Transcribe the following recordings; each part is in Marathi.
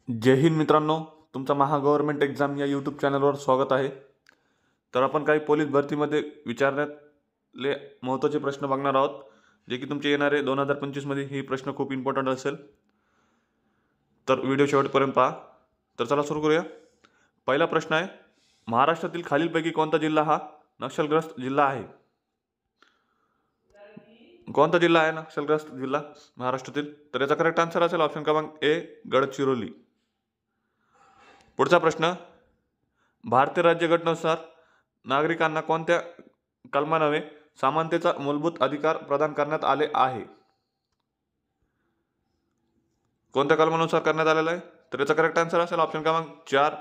जय हिंद मित्रांनो, तुमचा महागव्हर्नमेंट एक्झाम या यूट्यूब चॅनलवर स्वागत आहे. तर आपण काही पोलीस भरतीमध्ये विचारण्यातले महत्त्वाचे प्रश्न बघणार आहोत, जे की तुमचे येणारे 2025 मध्ये ही प्रश्न खूप इम्पॉर्टंट असेल. तर व्हिडिओ शेवटपर्यंत पहा. तर चला सुरू करूया. पहिला प्रश्न आहे, महाराष्ट्रातील खालीलपैकी कोणता जिल्हा हा नक्षलग्रस्त जिल्हा आहे? कोणता जिल्हा आहे नक्षलग्रस्त जिल्हा महाराष्ट्रातील? तर याचा करेक्ट आन्सर असेल ऑप्शन क्रमांक ए, गडचिरोली. पुढचा प्रश्न, भारतीय राज्यघटनेनुसार नागरिकांना कोणत्या कलमान्वये समानतेचा मूलभूत अधिकार प्रदान करण्यात आले आहे? कोणत्या कलमानुसार करण्यात आलेला आहे? तर याचा करेक्ट आन्सर असेल ऑप्शन क्रमांक 4,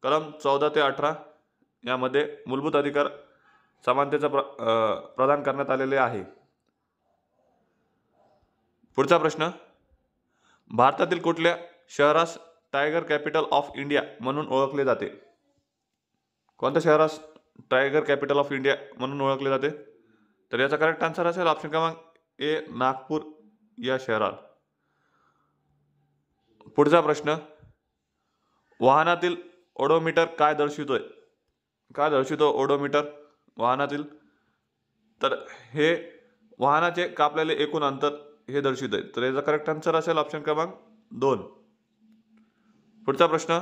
कलम 14 ते 18 यामध्ये मूलभूत अधिकार समानतेचा प्रदान करण्यात आलेले आहे. पुढचा प्रश्न, भारतातील कुठल्या शहरास टायगर कॅपिटल ऑफ इंडिया म्हणून ओळखले जाते? कोणत्या शहरास टायगर कॅपिटल ऑफ इंडिया म्हणून ओळखले जाते? तर याचा करेक्ट आन्सर असेल ऑप्शन क्रमांक ए, नागपूर या शहरात. पुढचा प्रश्न, वाहनातील ओडोमीटर काय दर्शवितोय? काय दर्शवितो ओडोमीटर वाहनातील? तर हे वाहनाचे कापलेले एकूण अंतर हे दर्शवितोय. तर याचा करेक्ट आन्सर असेल ऑप्शन क्रमांक 2. पुढचा प्रश्न,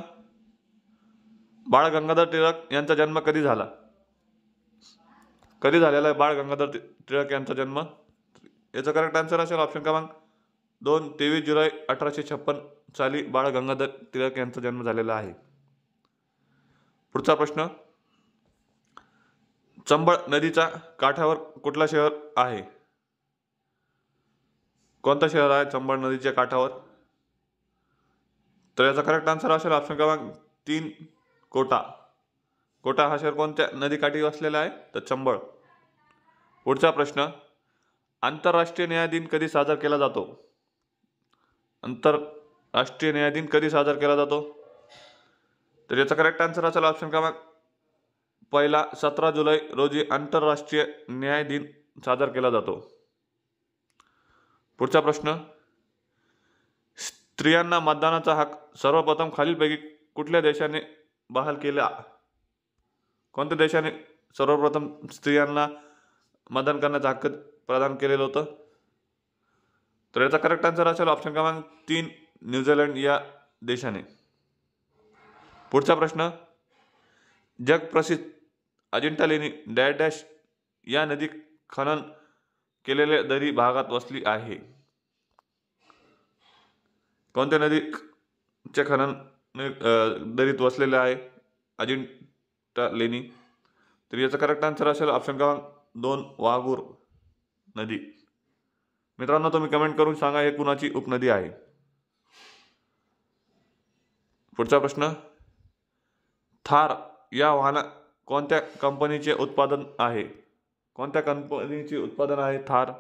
बाळ गंगाधर टिळक यांचा जन्म कधी झाला? कधी झालेला आहे बाळ गंगाधर टिळक यांचा जन्म? याचा करेक्ट आन्सर असेल ऑप्शन क्रमांक 2, 23 जुलै 1856 साली बाळ गंगाधर टिळक यांचा जन्म झालेला आहे. पुढचा प्रश्न, चंबळ नदीच्या काठावर कुठला शहर आहे? कोणता शहर आहे चंबळ नदीच्या काठावर? तर याचा करेक्ट आन्सर असेल ऑप्शन क्रमांक 3, कोटा. कोटा हा शहर कोणत्या नदीकाठी वसलेला आहे? तर चंबळ. पुढचा प्रश्न, आंतरराष्ट्रीय न्याय दिन कधी साजरा केला जातो? आंतरराष्ट्रीय न्याय दिन कधी साजरा केला जातो? तर याचा करेक्ट आन्सर असेल ऑप्शन क्रमांक 1, 17 जुलै रोजी आंतरराष्ट्रीय न्याय दिन साजरा केला जातो. पुढचा प्रश्न, स्त्रियांना मतदानाचा हक्क सर्वप्रथम खालीलपैकी कुठल्या देशाने बहाल केला? कोणत्या देशाने सर्वप्रथम स्त्रियांना मतदान करण्याचा हक्क प्रदान केलेलं होतं? तर याचा करेक्ट आन्सर असेल ऑप्शन क्रमांक 3, न्यूझीलंड या देशाने. पुढचा प्रश्न, जगप्रसिद्ध अजिंठा लेणी डॅश डॅश या नदी खनन केलेल्या दरी भागात वसली आहे? कोणत्या नदीच्या खनन दरीत वसलेले आहे अजिंठा लेणी? तर याचा करेक्ट आन्सर असेल ऑप्शन क्रमांक 2, वाघूर नदी. मित्रांनो, तुम्ही कमेंट करून सांगा हे कुणाची उपनदी आहे. पुढचा प्रश्न, थार या वाहना कोणत्या कंपनीचे उत्पादन आहे? कोणत्या कंपनीचे उत्पादन आहे थार?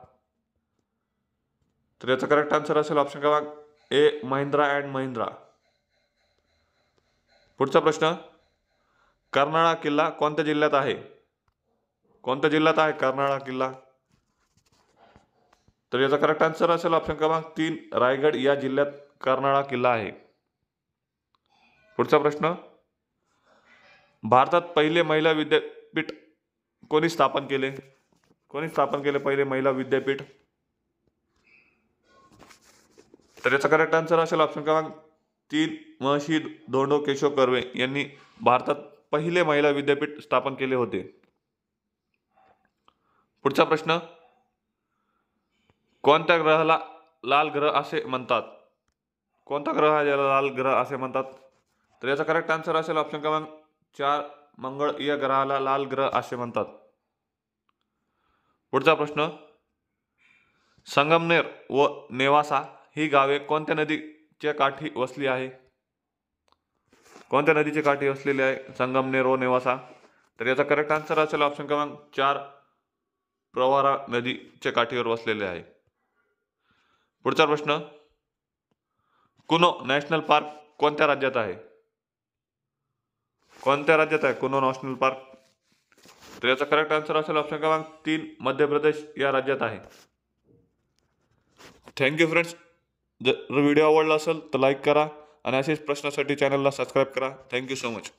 तर याचा करेक्ट आन्सर असेल ऑप्शन क्रमांक ए, महिंद्रा अँड महिंद्रा. पुढचा प्रश्न, कर्नाळा किल्ला कोणत्या जिल्ह्यात आहे? कोणत्या जिल्ह्यात आहे कर्नाळा किल्ला? तर याचा करेक्ट आन्सर असेल ऑप्शन क्रमांक 3, रायगड या जिल्ह्यात कर्नाळा किल्ला आहे. पुढचा प्रश्न, भारतात पहिले महिला विद्यापीठ कोणी स्थापन केले? कोणी स्थापन केले पहिले महिला विद्यापीठ? तर याचा करेक्ट आन्सर असेल ऑप्शन क्रमांक 3, महर्षी धोंडो केशव कर्वे यांनी भारतात पहिले महिला विद्यापीठ स्थापन केले होते. पुढचा प्रश्न, कोणत्या ग्रहाला लाल ग्रह असे म्हणतात? कोणता ग्रह आहे ज्याला लाल ग्रह असे म्हणतात? तर याचा करेक्ट आन्सर असेल ऑप्शन क्रमांक 4, मंगळ या ग्रहाला लाल ग्रह असे म्हणतात. पुढचा प्रश्न, संगमनेर व नेवासा ही गावे कोणत्या नदीच्या काठी वसली आहे? कोणत्या नदीच्या काठी वसलेली आहे संगमनेर व नेवासा? तर याचा करेक्ट आन्सर असेल ऑप्शन क्रमांक 4, प्रवरा नदीच्या काठीवर वसलेले आहे. पुढचा प्रश्न, कुनो नॅशनल पार्क कोणत्या राज्यात आहे? कोणत्या राज्यात आहे कुनो नॅशनल पार्क? तर याचा करेक्ट आन्सर असेल ऑप्शन क्रमांक 3, मध्य प्रदेश या राज्यात आहे. Thank you friends. जर व्हिडिओ आवडला असेल तर लाईक करा आणि असेच प्रश्नासाठी चॅनलला सबस्क्राईब करा. Thank you so much.